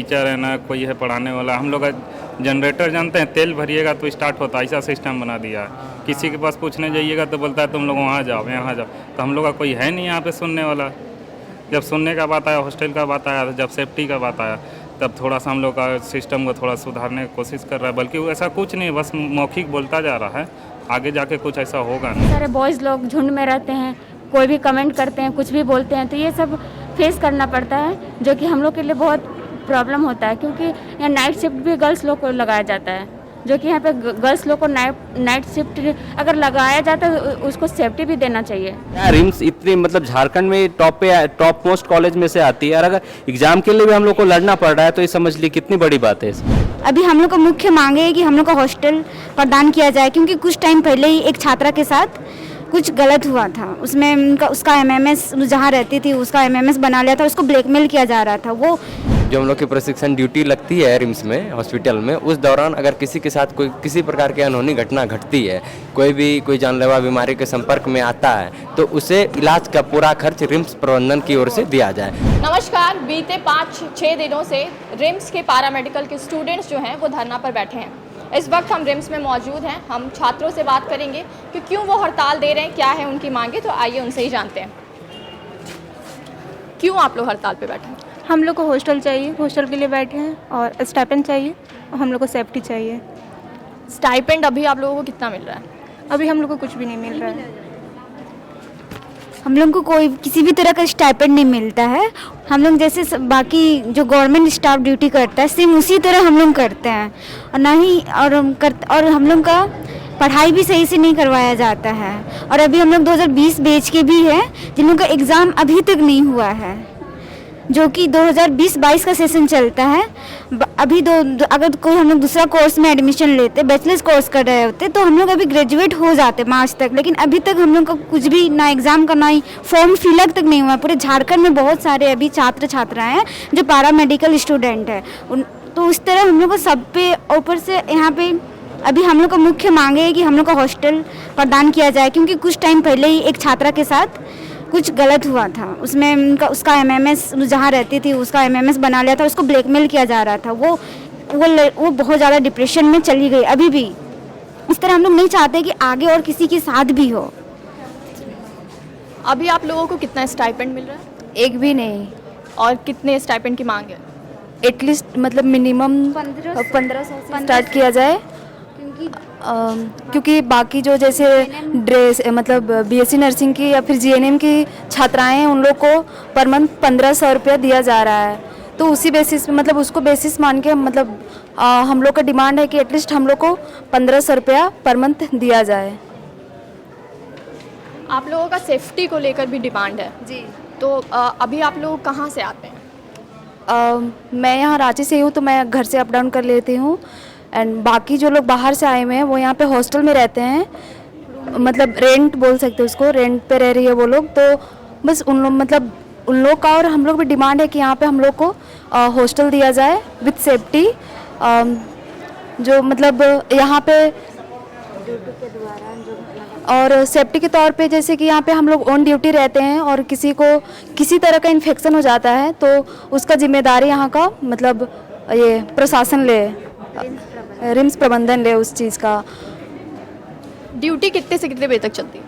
Teacher है ना कोई है पढ़ाने वाला। हम लोग का जनरेटर जानते हैं, तेल भरिएगा तो स्टार्ट होता है, ऐसा सिस्टम बना दिया है। किसी के पास पूछने जाइएगा तो बोलता है तुम लोग वहाँ जाओ यहाँ जाओ। तो हम लोग का कोई है नहीं यहाँ पे सुनने वाला। जब सुनने का बात आया, हॉस्टल का बात आया, जब सेफ्टी का बात आया, तब थोड़ा सा हम लोग का सिस्टम को थोड़ा सुधारने की कोशिश कर रहा है। बल्कि ऐसा कुछ नहीं, बस मौखिक बोलता जा रहा है, आगे जाके कुछ ऐसा होगा नहीं। सारे बॉयज़ लोग झुंड में रहते हैं, कोई भी कमेंट करते हैं, कुछ भी बोलते हैं, तो ये सब फेस करना पड़ता है, जो कि हम लोग के लिए बहुत प्रॉब्लम होता है। क्योंकि यहाँ नाइट शिफ्ट भी गर्ल्स लोग को लगाया जाता है, जो कि यहाँ पे गर्ल्स लोग को नाइट शिफ्ट अगर लगाया जाता है तो उसको सेफ्टी भी देना चाहिए। रिम्स इतनी मतलब झारखंड में टॉप मोस्ट कॉलेज में से आती है, और अगर एग्जाम के लिए भी हम लोग को लड़ना पड़ रहा है तो ये समझ ली कितनी बड़ी बात है। अभी हम लोग को मुख्य मांगे है कि हम लोग को हॉस्टल प्रदान किया जाए, क्योंकि कुछ टाइम पहले ही एक छात्रा के साथ कुछ गलत हुआ था। उसमें उसका एमएमएस जहाँ रहती थी उसका एमएमएस बना लिया था, उसको ब्लैकमेल किया जा रहा था। वो जो हम लोग की प्रशिक्षण ड्यूटी लगती है रिम्स में हॉस्पिटल में, उस दौरान अगर किसी के साथ कोई किसी प्रकार की अनहोनी घटना घटती है, कोई जानलेवा बीमारी के संपर्क में आता है, तो उसे इलाज का पूरा खर्च रिम्स प्रबंधन की ओर से दिया जाए। नमस्कार। बीते 5-6 दिनों से रिम्स के पैरामेडिकल के स्टूडेंट्स जो हैं वो धरना पर बैठे हैं। इस वक्त हम रिम्स में मौजूद हैं। हम छात्रों से बात करेंगे कि क्यों वो हड़ताल दे रहे हैं, क्या है उनकी मांगे, तो आइए उनसे ही जानते हैं। क्यों आप लोग हड़ताल पे बैठे हैं? हम लोग को हॉस्टल चाहिए, हॉस्टल के लिए बैठे हैं, और स्टाइपेंड चाहिए, और हम लोग को सेफ्टी चाहिए। स्टाइपेंड अभी आप लोगों को कितना मिल रहा है? अभी हम लोग को कुछ भी नहीं मिल रहा है। हम लोग को कोई किसी भी तरह का स्टाइपेंड नहीं मिलता है। हम लोग जैसे बाकी जो गवर्नमेंट स्टाफ ड्यूटी करता है सेम उसी तरह हम लोग करते हैं, और ना ही और हम लोग का पढ़ाई भी सही से नहीं करवाया जाता है। और अभी हम लोग 2020 बैच के भी हैं जिन लोगों का एग्ज़ाम अभी तक नहीं हुआ है, जो कि 2020-22 का सेशन चलता है। अभी अगर कोई हम लोग दूसरा कोर्स में एडमिशन लेते, बैचलर्स कोर्स कर रहे होते, तो हम लोग अभी ग्रेजुएट हो जाते मार्च तक। लेकिन अभी तक हम लोग का कुछ भी ना एग्ज़ाम का, ना ही फॉर्म फिलअप तक नहीं हुआ। पूरे झारखंड में बहुत सारे अभी छात्र छात्राएँ हैं जो पैरामेडिकल स्टूडेंट हैं। तो उस तरह हम लोग को सब पे ऊपर से यहाँ पे अभी हम लोग को मुख्य मांगे है कि हम लोग को हॉस्टल प्रदान किया जाए, क्योंकि कुछ टाइम पहले ही एक छात्रा के साथ कुछ गलत हुआ था। उसमें उसका एमएमएस जहाँ रहती थी उसका एमएमएस बना लिया था, उसको ब्लैकमेल किया जा रहा था। वो बहुत ज़्यादा डिप्रेशन में चली गई। अभी भी इस तरह हम लोग नहीं चाहते कि आगे और किसी के साथ भी हो। अभी आप लोगों को कितना स्टाइपेंड मिल रहा है? एक भी नहीं। और कितने स्टाइपेंड की मांग है? एटलीस्ट मतलब मिनिमम 1500 से स्टार्ट किया जाए, क्योंकि बाकी जो जैसे ड्रेस मतलब बीएससी नर्सिंग की या फिर जीएनएम की छात्राएं हैं, उन लोग को पर मंथ 1500 रुपया दिया जा रहा है। तो उसी बेसिस पे मतलब उसको बेसिस मान के मतलब हम लोग का डिमांड है कि एटलीस्ट हम लोग को 1500 रुपया पर मंथ दिया जाए। आप लोगों का सेफ्टी को लेकर भी डिमांड है जी। तो अभी आप लोग कहाँ से आते हैं? मैं यहाँ रांची से हूँ, तो मैं घर से अप डाउन कर लेती हूँ। एंड बाकी जो लोग बाहर से आए हुए हैं वो यहाँ पे हॉस्टल में रहते हैं, मतलब रेंट बोल सकते हैं उसको, रेंट पे रह रही है वो लोग। तो बस उन लोग का और हम लोग भी डिमांड है कि यहाँ पे हम लोग को हॉस्टल दिया जाए विद सेफ्टी। जो मतलब यहाँ पे और सेफ्टी के तौर पे, जैसे कि यहाँ पे हम लोग ऑन ड्यूटी रहते हैं और किसी को किसी तरह का इन्फेक्शन हो जाता है तो उसका जिम्मेदारी यहाँ का मतलब ये प्रशासन ले, रिम्स प्रबंधन ले उस चीज़ का। ड्यूटी कितने से कितने बजे तक चलती है?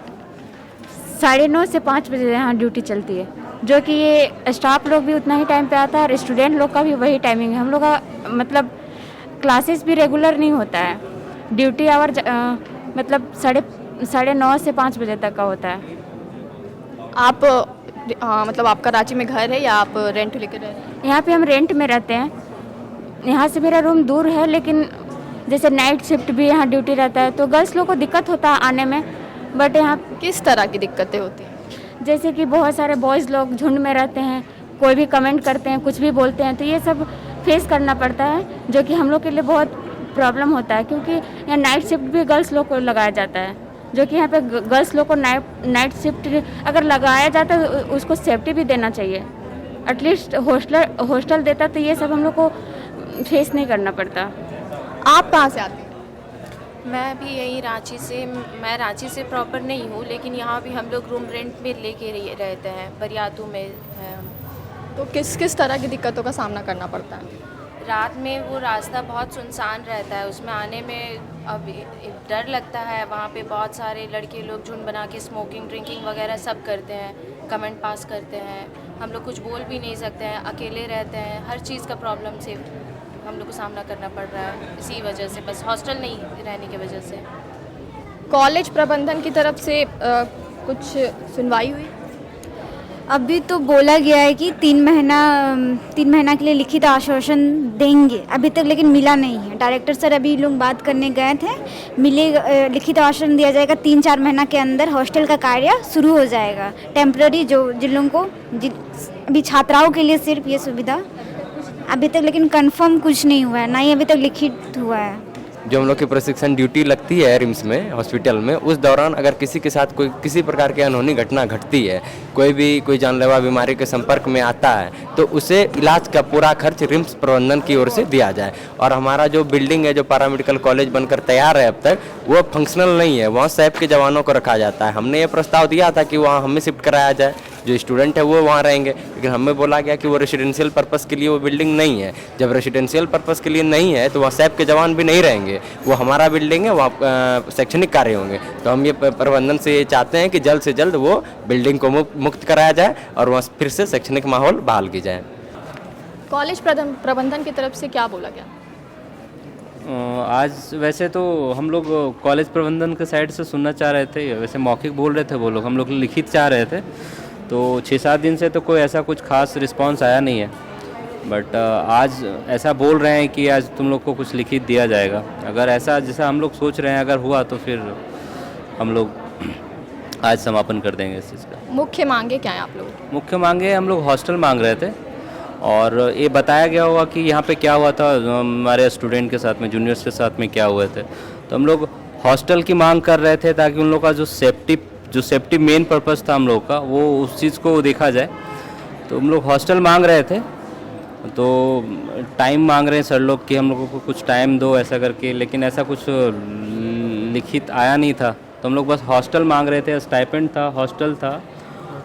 9:30 से 5 बजे यहाँ ड्यूटी चलती है, जो कि ये स्टाफ लोग भी उतना ही टाइम पे आता है और स्टूडेंट लोग का भी वही टाइमिंग है। हम लोग का मतलब क्लासेस भी रेगुलर नहीं होता है। ड्यूटी आवर मतलब 9:30 से 5 बजे तक का होता है। आप मतलब आपका रांची में घर है या आप रेंट लेकर रह रहे हैं? यहाँ पे हम रेंट में रहते हैं। यहाँ से मेरा रूम दूर है, लेकिन जैसे नाइट शिफ्ट भी यहाँ ड्यूटी रहता है तो गर्ल्स लोग को दिक्कत होता है आने में। बट यहाँ किस तरह की दिक्कतें होती हैं? जैसे कि बहुत सारे बॉयज़ लोग झुंड में रहते हैं, कोई भी कमेंट करते हैं, कुछ भी बोलते हैं, तो ये सब फेस करना पड़ता है, जो कि हम लोग के लिए बहुत प्रॉब्लम होता है। क्योंकि यहाँ नाइट शिफ्ट भी गर्ल्स लोग को लगाया जाता है, जो कि यहाँ पे गर्ल्स लोग को नाइट शिफ्ट अगर लगाया जाता है तो उसको सेफ्टी भी देना चाहिए। एटलीस्ट हॉस्टल देता तो ये सब हम लोग को फेस नहीं करना पड़ता। आप कहाँ से आते हैं? मैं भी यही रांची से, मैं रांची से प्रॉपर नहीं हूँ, लेकिन यहाँ भी हम लोग रूम रेंट में लेके रहते हैं, बरियातू में है। तो किस किस तरह की दिक्कतों का सामना करना पड़ता है? रात में वो रास्ता बहुत सुनसान रहता है, उसमें आने में अब डर लगता है। वहाँ पे बहुत सारे लड़के लोग झुंड बना के स्मोकिंग ड्रिंकिंग वगैरह सब करते हैं, कमेंट पास करते हैं। हम लोग कुछ बोल भी नहीं सकते हैं, अकेले रहते हैं, हर चीज़ का प्रॉब्लम से हम लोग को सामना करना पड़ रहा है इसी वजह से, बस हॉस्टल नहीं रहने की वजह से। कॉलेज प्रबंधन की तरफ से कुछ सुनवाई हुई? अभी तो बोला गया है कि 3 महीना के लिए लिखित आश्वासन देंगे, अभी तक लेकिन मिला नहीं है। डायरेक्टर सर अभी लोग बात करने गए थे, लिखित आश्वासन दिया जाएगा 3-4 महीना के अंदर हॉस्टल का कार्य शुरू हो जाएगा। टेम्पररी जो जिन लोगों को अभी छात्राओं के लिए सिर्फ ये सुविधा अभी तक लेकिन कंफर्म कुछ नहीं हुआ है, ना ही अभी तक लिखित हुआ है। जो हम लोग की प्रशिक्षण ड्यूटी लगती है रिम्स में हॉस्पिटल में, उस दौरान अगर किसी के साथ कोई किसी प्रकार की अनहोनी घटना घटती है, कोई जानलेवा बीमारी के संपर्क में आता है, तो उसे इलाज का पूरा खर्च रिम्स प्रबंधन की ओर से दिया जाए। और हमारा जो बिल्डिंग है, जो पैरामेडिकल कॉलेज बनकर तैयार है अब तक, वो फंक्शनल नहीं है, वहाँ सैप के जवानों को रखा जाता है। हमने ये प्रस्ताव दिया था कि वहाँ हमें शिफ्ट कराया जाए, जो स्टूडेंट है वो वहाँ रहेंगे, लेकिन हमें बोला गया कि वो रेसिडेंशियल पर्पस के लिए वो बिल्डिंग नहीं है। जब रेसिडेंशियल पर्पस के लिए नहीं है तो वहाँ सैप के जवान भी नहीं रहेंगे, वो हमारा बिल्डिंग है, वहाँ शैक्षणिक कार्य होंगे। तो हम ये प्रबंधन से ये चाहते हैं कि जल्द से जल्द वो बिल्डिंग को मुक्त कराया जाए और वहाँ फिर से शैक्षणिक माहौल बहाल की जाए। कॉलेज प्रबंधन की तरफ से क्या बोला गया? आज वैसे तो हम लोग कॉलेज प्रबंधन के साइड से सुनना चाह रहे थे, वैसे मौखिक बोल रहे थे वो लोग, हम लोग लिखित चाह रहे थे। तो 6-7 दिन से तो कोई ऐसा कुछ खास रिस्पांस आया नहीं है, बट आज ऐसा बोल रहे हैं कि आज तुम लोग को कुछ लिखित दिया जाएगा। अगर ऐसा जैसा हम लोग सोच रहे हैं अगर हुआ तो फिर हम लोग आज समापन कर देंगे इस चीज़ का। मुख्य मांगे क्या है आप लोग? मुख्य मांगे हम लोग हॉस्टल मांग रहे थे, और ये बताया गया होगा कि यहाँ पे क्या हुआ था हमारे स्टूडेंट के साथ में, जूनियर्स के साथ में क्या हुए थे। तो हम लोग हॉस्टल की मांग कर रहे थे ताकि उन लोग का जो सेफ्टी मेन पर्पस था हम लोग का, वो उस चीज़ को देखा जाए। तो हम लोग हॉस्टल मांग रहे थे, तो टाइम मांग रहे हैं सर लोग कि हम लोगों को कुछ टाइम दो ऐसा करके, लेकिन ऐसा कुछ लिखित आया नहीं था। तो हम लोग बस हॉस्टल मांग रहे थे, स्टाइपेंड था, हॉस्टल था,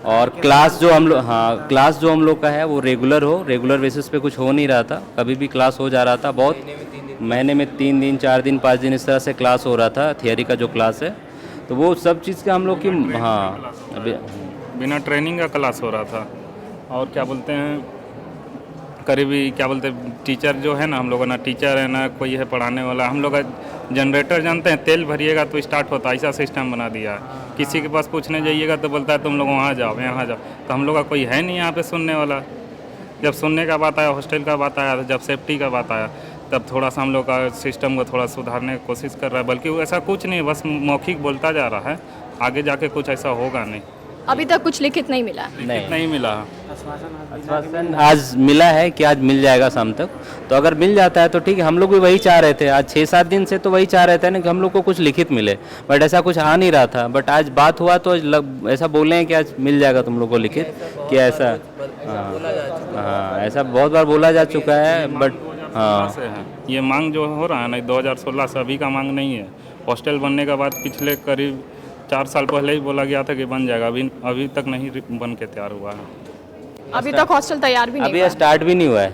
और क्लास जो हम लोग का है वो रेगुलर बेसिस पे कुछ हो नहीं रहा था। कभी भी क्लास हो जा रहा था, बहुत महीने में 3 दिन 4 दिन 5 दिन इस तरह से क्लास हो रहा था, थियरी का जो क्लास है। तो वो सब चीज़ का हम लोग की अभी बिना ट्रेनिंग का क्लास हो रहा था। और क्या बोलते हैं, करीबी क्या बोलते हैं, टीचर जो है ना, हम लोग ना टीचर है ना कोई है पढ़ाने वाला। हम लोग का जनरेटर जानते हैं, तेल भरिएगा तो स्टार्ट होता है, ऐसा सिस्टम बना दिया है। किसी के पास पूछने जाइएगा तो बोलता है तुम लोग वहाँ जाओ, यहाँ जाओ। तो हम लोग का कोई है नहीं यहाँ पे सुनने वाला। जब सुनने का बात आया, हॉस्टल का बात आया, जब सेफ्टी का बात आया, तब थोड़ा सा हम लोग का सिस्टम को थोड़ा सुधारने की कोशिश कर रहा है। बल्कि ऐसा कुछ नहीं, बस मौखिक बोलता जा रहा है, आगे जाके कुछ ऐसा होगा नहीं। अभी तक कुछ लिखित नहीं मिला? नहीं मिला। आश्वासन आज मिला है कि आज मिल जाएगा शाम तक। तो अगर मिल जाता है तो ठीक है, हम लोग भी वही चाह रहे थे। आज 6-7 दिन से तो वही चाह रहे थे ना कि हम लोग को कुछ लिखित मिले, बट ऐसा कुछ आ नहीं रहा था। बट आज बात हुआ तो ऐसा बोले हैं कि आज मिल जाएगा तुम लोग को लिखित, कि ऐसा हाँ ऐसा बहुत बार बोला जा चुका है। बट ये मांग जो हो रहा है ना 2016 से अभी का मांग नहीं है। हॉस्टल बनने के बाद पिछले करीब 4 साल पहले ही बोला गया था कि बन जाएगा, अभी तक नहीं बन के तैयार हुआ है। अभी तक हॉस्टल तैयार भी नहीं अभी स्टार्ट भी नहीं हुआ है,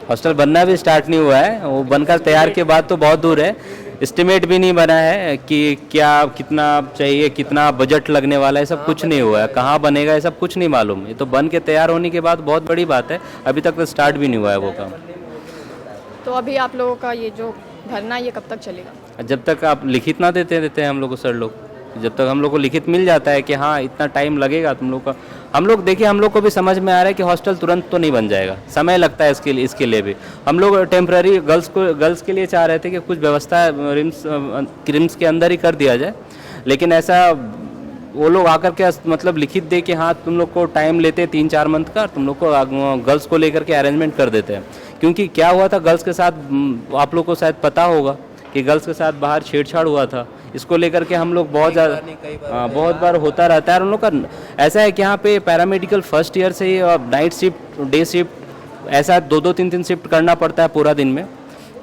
हॉस्टल बनना भी स्टार्ट नहीं हुआ है। वो बनकर तैयार के बाद तो बहुत दूर है। एस्टिमेट भी नहीं बना है कि क्या कितना चाहिए, कितना बजट लगने वाला है, सब कुछ नहीं हुआ है। कहाँ बनेगा ये सब कुछ नहीं मालूम। ये तो बन के तैयार होने के बाद बहुत बड़ी बात है, अभी तक तो स्टार्ट भी नहीं हुआ है वो काम। तो अभी आप लोगों का ये जो धरना ये कब तक चलेगा? जब तक आप लिखित ना देते हैं हम लोग को सर लोग, जब तक हम लोग को लिखित मिल जाता है कि हाँ इतना टाइम लगेगा तुम लोग का। हम लोग देखिए, हम लोग को भी समझ में आ रहा है कि हॉस्टल तुरंत तो नहीं बन जाएगा, समय लगता है इसके लिए भी। हम लोग टेम्पररी गर्ल्स के लिए चाह रहे थे कि कुछ व्यवस्था रिम्स के अंदर ही कर दिया जाए, लेकिन ऐसा वो लोग आकर के मतलब लिखित दे कि हाँ तुम लोग को टाइम लेते 3-4 मंथ का, तुम लोग को गर्ल्स को लेकर के अरेंजमेंट कर देते हैं। क्योंकि क्या हुआ था गर्ल्स के साथ, आप लोग को शायद पता होगा कि गर्ल्स के साथ बाहर छेड़छाड़ हुआ था। इसको लेकर के हम लोग बहुत बहुत बार होता रहता है। और उन लोग का ऐसा है कि यहाँ पे पैरामेडिकल फर्स्ट ईयर से ही नाइट शिफ्ट, डे शिफ्ट, ऐसा 2-2, 3-3 शिफ्ट करना पड़ता है पूरा दिन में।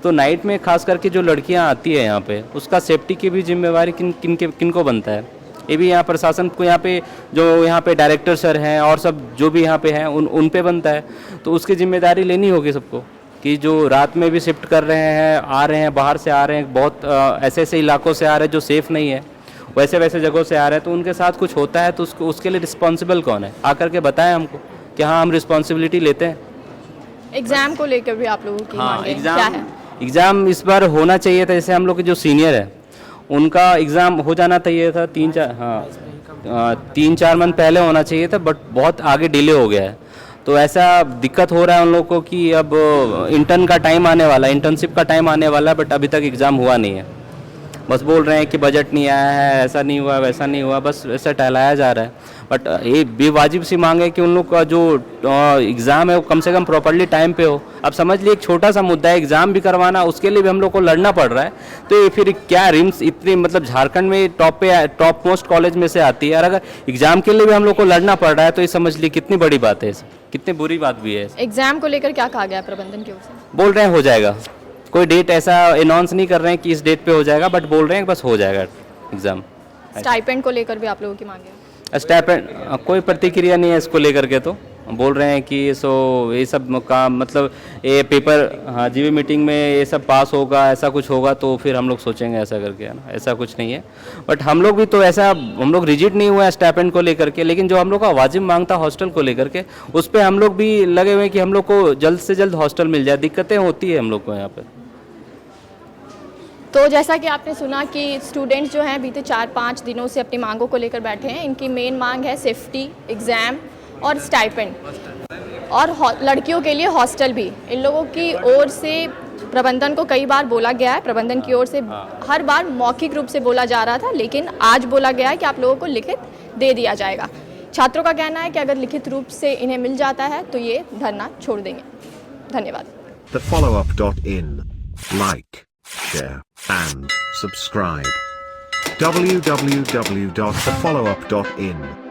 तो नाइट में खास करके जो लड़कियाँ आती है यहाँ पे, उसका सेफ्टी की भी जिम्मेवारी किन को बनता है? ये भी यहाँ प्रशासन को, यहाँ पे जो यहाँ पे डायरेक्टर सर हैं और सब जो भी यहाँ पे हैं उन पे बनता है। तो उसकी जिम्मेदारी लेनी होगी सबको। कि जो रात में भी शिफ्ट कर रहे हैं, आ रहे हैं, बाहर से आ रहे हैं, बहुत ऐसे ऐसे इलाकों से आ रहे हैं जो सेफ़ नहीं है, वैसे वैसे जगहों से आ रहे हैं, तो उनके साथ कुछ होता है तो उसके लिए रिस्पॉन्सिबल कौन है? आकर के बताएं हमको कि हाँ हम रिस्पॉन्सिबिलिटी लेते हैं। एग्ज़ाम को लेकर भी आप लोगों की मांगे क्या है? एग्ज़ाम इस बार होना चाहिए था। जैसे हम लोग के जो सीनियर है उनका एग्ज़ाम हो जाना चाहिए था 3-4 मंथ पहले होना चाहिए था, बट बहुत आगे डिले हो गया है। तो ऐसा दिक्कत हो रहा है उन लोगों को कि अब इंटर्न का टाइम आने वाला है, इंटर्नशिप का टाइम आने वाला है, बट अभी तक एग्ज़ाम हुआ नहीं है। बस बोल रहे हैं कि बजट नहीं आया है, ऐसा नहीं हुआ, वैसा नहीं हुआ, बस ऐसा टहलाया जा रहा है। बट ये बेवाजिब सी मांग है कि उन लोग का जो एग्ज़ाम है वो कम से कम प्रॉपर्ली टाइम पे हो। अब समझ लीजिए एक छोटा सा मुद्दा है, एग्ज़ाम भी करवाना, उसके लिए भी हम लोग को लड़ना पड़ रहा है। तो ये फिर क्या रिम्स इतनी मतलब झारखंड में टॉप मोस्ट कॉलेज में से आती है, और अगर एग्ज़ाम के लिए भी हम लोग को लड़ना पड़ रहा है तो ये समझ लीजिए कितनी बड़ी बात है, कितनी बुरी बात भी है। एग्ज़ाम को लेकर क्या कहा गया प्रबंधन की ओर से? बोल रहे हैं हो जाएगा, कोई डेट ऐसा अनाउंस नहीं कर रहे हैं कि इस डेट पे हो जाएगा, बट बोल रहे हैं बस हो जाएगा एग्ज़ाम। स्टाइपेंड को लेकर भी आप लोगों की मांग है? स्टाइपेंड कोई प्रतिक्रिया नहीं है इसको लेकर के, तो बोल रहे हैं कि ये सब काम मतलब ये पेपर, हाँ जीवी मीटिंग में ये सब पास होगा, ऐसा कुछ होगा तो फिर हम लोग सोचेंगे ऐसा करके, है ना, ऐसा कुछ नहीं है। बट हम लोग भी तो ऐसा, हम लोग रिजिड नहीं हुए हैं स्टाइपेंड को लेकर के, लेकिन जो हम लोग का वाजिब मांग था हॉस्टल को लेकर के, उस पर हम लोग भी लगे हुए हैं कि हम लोग को जल्द से जल्द हॉस्टल मिल जाए। दिक्कतें होती है हम लोग को यहाँ पर। तो जैसा कि आपने सुना कि स्टूडेंट्स जो हैं बीते 4-5 दिनों से अपनी मांगों को लेकर बैठे हैं। इनकी मेन मांग है सेफ्टी, एग्ज़ाम और स्टाइपेंड, और लड़कियों के लिए हॉस्टल भी। इन लोगों की ओर से प्रबंधन को कई बार बोला गया है, प्रबंधन की ओर से हर बार मौखिक रूप से बोला जा रहा था, लेकिन आज बोला गया है कि आप लोगों को लिखित दे दिया जाएगा। छात्रों का कहना है कि अगर लिखित रूप से इन्हें मिल जाता है तो ये धरना छोड़ देंगे। धन्यवाद। TheFollowUp.in. Like, share and subscribe. www.thefollowup.in